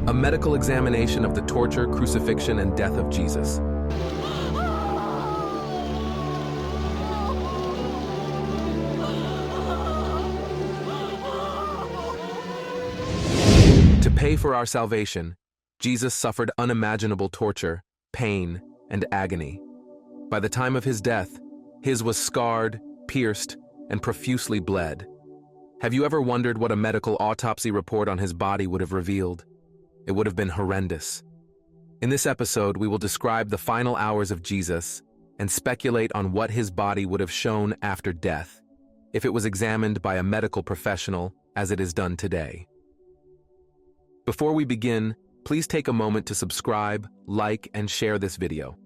a medical examination of the torture, crucifixion, and death of Jesus. To pay for our salvation, Jesus suffered unimaginable torture, pain, and agony. By the time of his death, his was scarred, pierced, and profusely bled. Have you ever wondered what a medical autopsy report on his body would have revealed? It would have been horrendous. In this episode, we will describe the final hours of Jesus and speculate on what his body would have shown after death, if it was examined by a medical professional as it is done today. Before we begin, please take a moment to subscribe, like, and share this video.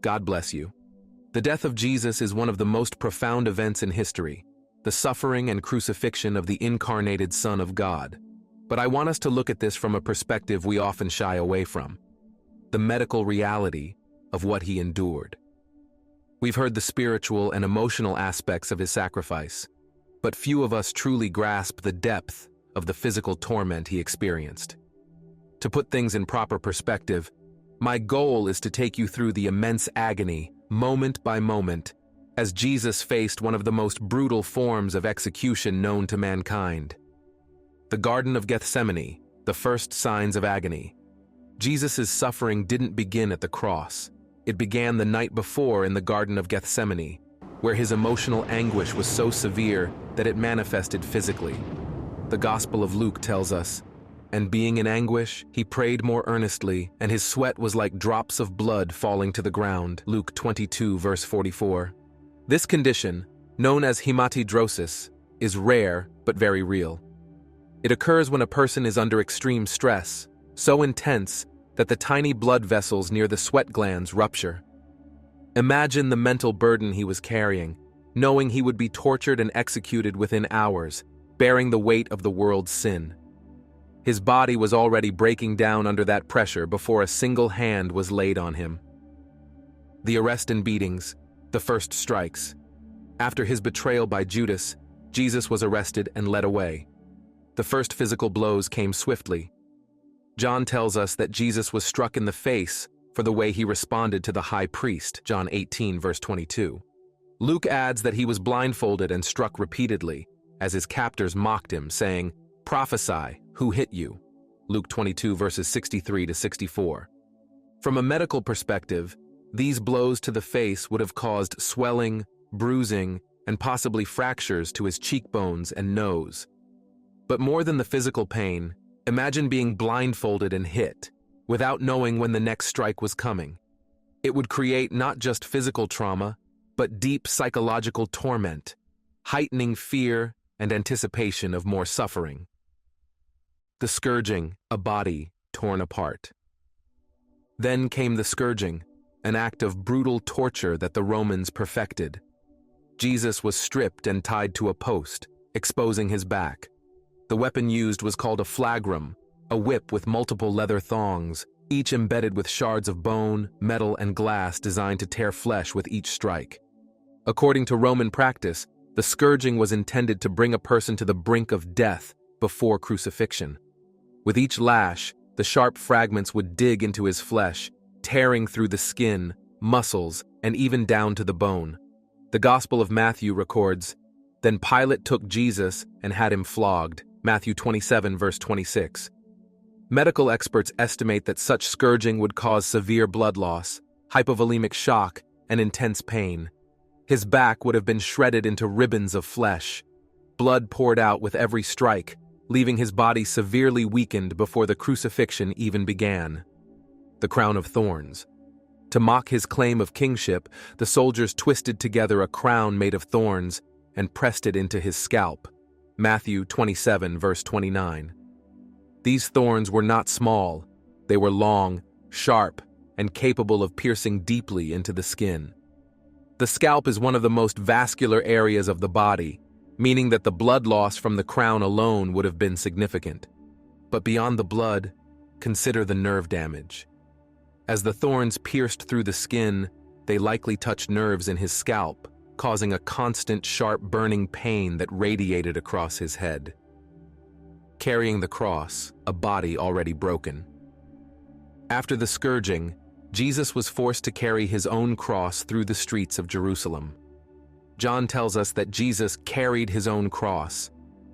God bless you. The death of Jesus is one of the most profound events in history, the suffering and crucifixion of the incarnated Son of God. But I want us to look at this from a perspective we often shy away from: the medical reality of what he endured. We've heard the spiritual and emotional aspects of his sacrifice, but few of us truly grasp the depth of the physical torment he experienced. To put things in proper perspective, my goal is to take you through the immense agony, moment by moment, as Jesus faced one of the most brutal forms of execution known to mankind. The Garden of Gethsemane, the first signs of agony. Jesus' suffering didn't begin at the cross. It began the night before in the Garden of Gethsemane, where his emotional anguish was so severe that it manifested physically. The Gospel of Luke tells us, "And being in anguish, he prayed more earnestly, and his sweat was like drops of blood falling to the ground." Luke 22, verse 44. This condition, known as hematidrosis, is rare but very real. It occurs when a person is under extreme stress, so intense that the tiny blood vessels near the sweat glands rupture. Imagine the mental burden he was carrying, knowing he would be tortured and executed within hours, bearing the weight of the world's sin. His body was already breaking down under that pressure before a single hand was laid on him. The arrest and beatings, the first strikes. After his betrayal by Judas, Jesus was arrested and led away. The first physical blows came swiftly. John tells us that Jesus was struck in the face for the way he responded to the high priest, John 18, verse 22. Luke adds that he was blindfolded and struck repeatedly, as his captors mocked him, saying, "Prophesy, who hit you?" Luke 22, verses 63 to 64. From a medical perspective, these blows to the face would have caused swelling, bruising, and possibly fractures to his cheekbones and nose. But more than the physical pain, imagine being blindfolded and hit, without knowing when the next strike was coming. It would create not just physical trauma, but deep psychological torment, heightening fear and anticipation of more suffering. The scourging, a body torn apart. Then came the scourging, an act of brutal torture that the Romans perfected. Jesus was stripped and tied to a post, exposing his back. The weapon used was called a flagrum, a whip with multiple leather thongs, each embedded with shards of bone, metal, and glass designed to tear flesh with each strike. According to Roman practice, the scourging was intended to bring a person to the brink of death before crucifixion. With each lash, the sharp fragments would dig into his flesh, tearing through the skin, muscles, and even down to the bone. The Gospel of Matthew records, "Then Pilate took Jesus and had him flogged." Matthew 27, verse 26. Medical experts estimate that such scourging would cause severe blood loss, hypovolemic shock, and intense pain. His back would have been shredded into ribbons of flesh. Blood poured out with every strike, leaving his body severely weakened before the crucifixion even began. The Crown of Thorns. To mock his claim of kingship, the soldiers twisted together a crown made of thorns and pressed it into his scalp. Matthew 27, verse 29. These thorns were not small. They were long, sharp, and capable of piercing deeply into the skin. The scalp is one of the most vascular areas of the body, meaning that the blood loss from the crown alone would have been significant. But beyond the blood, consider the nerve damage. As the thorns pierced through the skin, they likely touched nerves in his scalp, causing a constant, sharp, burning pain that radiated across his head. Carrying the cross, a body already broken. After the scourging, Jesus was forced to carry his own cross through the streets of Jerusalem. John tells us that Jesus carried his own cross,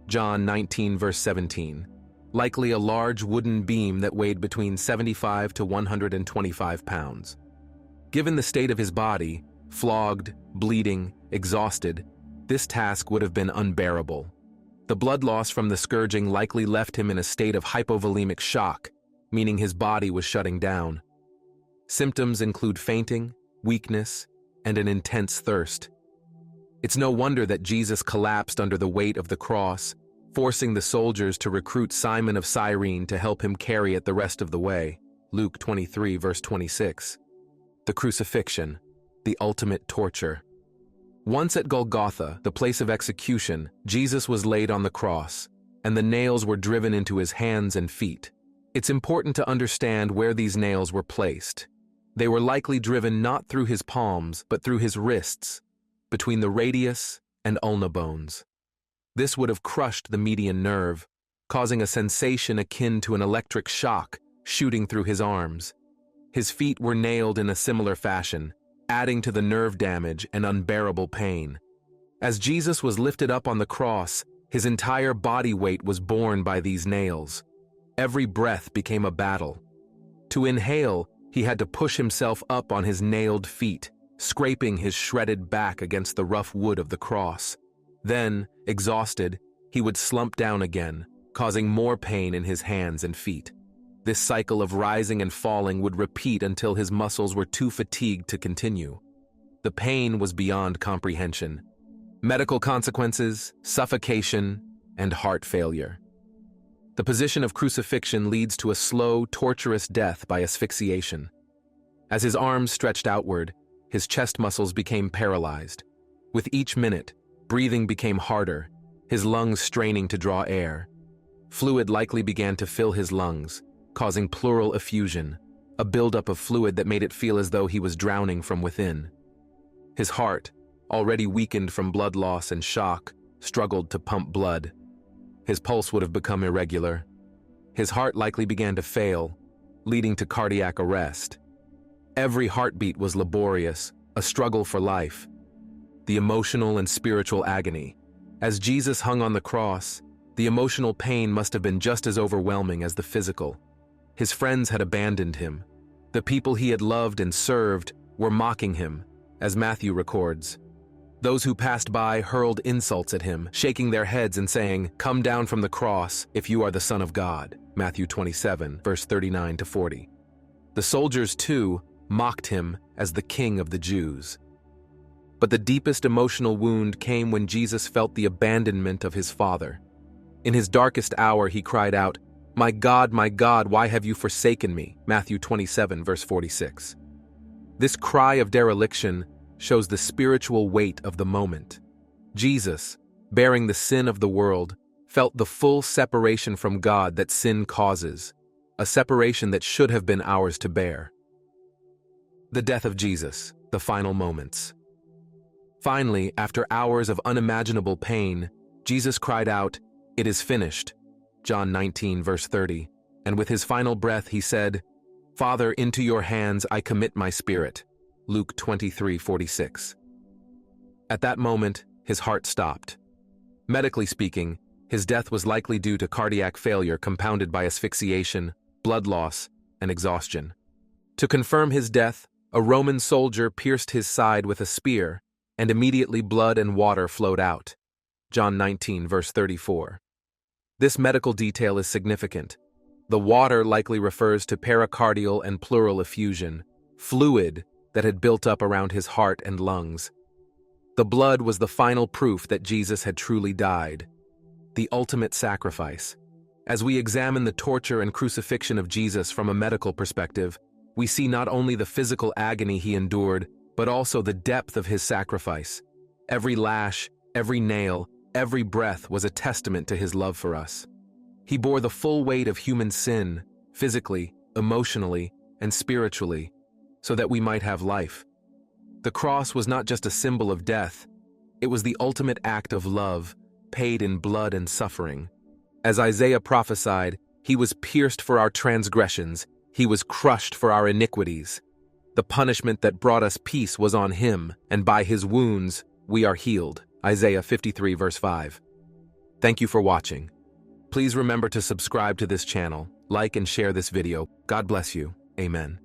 John 19 verse 17, likely a large wooden beam that weighed between 75 to 125 pounds. Given the state of his body, flogged, bleeding, exhausted, this task would have been unbearable. The blood loss from the scourging likely left him in a state of hypovolemic shock, meaning his body was shutting down. Symptoms include fainting, weakness, and an intense thirst. It's no wonder that Jesus collapsed under the weight of the cross, forcing the soldiers to recruit Simon of Cyrene to help him carry it the rest of the way. Luke 23 verse 26. The crucifixion, the ultimate torture. Once at Golgotha, the place of execution, Jesus was laid on the cross, and the nails were driven into his hands and feet. It's important to understand where these nails were placed. They were likely driven not through his palms, but through his wrists, between the radius and ulna bones. This would have crushed the median nerve, causing a sensation akin to an electric shock shooting through his arms. His feet were nailed in a similar fashion, adding to the nerve damage and unbearable pain. As Jesus was lifted up on the cross, his entire body weight was borne by these nails. Every breath became a battle. To inhale, he had to push himself up on his nailed feet, scraping his shredded back against the rough wood of the cross. Then, exhausted, he would slump down again, causing more pain in his hands and feet. This cycle of rising and falling would repeat until his muscles were too fatigued to continue. The pain was beyond comprehension. Medical consequences, suffocation, and heart failure. The position of crucifixion leads to a slow, torturous death by asphyxiation. As his arms stretched outward, his chest muscles became paralyzed. With each minute, breathing became harder, his lungs straining to draw air. Fluid likely began to fill his lungs, causing pleural effusion, a buildup of fluid that made it feel as though he was drowning from within. His heart, already weakened from blood loss and shock, struggled to pump blood. His pulse would have become irregular. His heart likely began to fail, leading to cardiac arrest. Every heartbeat was laborious, a struggle for life. The emotional and spiritual agony. As Jesus hung on the cross, the emotional pain must have been just as overwhelming as the physical. His friends had abandoned him. The people he had loved and served were mocking him, as Matthew records. Those who passed by hurled insults at him, shaking their heads and saying, "Come down from the cross if you are the Son of God." Matthew 27, verse 39 to 40. The soldiers, too, mocked him as the King of the Jews. But the deepest emotional wound came when Jesus felt the abandonment of his Father. In his darkest hour, he cried out, my God, why have you forsaken me?" Matthew 27, verse 46. This cry of dereliction shows the spiritual weight of the moment. Jesus, bearing the sin of the world, felt the full separation from God that sin causes, a separation that should have been ours to bear. The death of Jesus, the final moments. Finally, after hours of unimaginable pain, Jesus cried out, "It is finished," John 19, verse 30, and with his final breath he said, "Father, into your hands I commit my spirit," Luke 23:46. At that moment, his heart stopped. Medically speaking, his death was likely due to cardiac failure compounded by asphyxiation, blood loss, and exhaustion. To confirm his death, a Roman soldier pierced his side with a spear, and immediately blood and water flowed out. John 19, verse 34. This medical detail is significant. The water likely refers to pericardial and pleural effusion, fluid that had built up around his heart and lungs. The blood was the final proof that Jesus had truly died, the ultimate sacrifice. As we examine the torture and crucifixion of Jesus from a medical perspective, we see not only the physical agony he endured, but also the depth of his sacrifice. Every lash, every nail, every breath was a testament to his love for us. He bore the full weight of human sin, physically, emotionally, and spiritually, so that we might have life. The cross was not just a symbol of death, it was the ultimate act of love, paid in blood and suffering. As Isaiah prophesied, he was pierced for our transgressions, He was crushed for our iniquities. The punishment that brought us peace was on him, and by his wounds we are healed. Isaiah 53 verse 5. Thank you for watching. Please remember to subscribe to this channel, like and share this video. God bless you. Amen.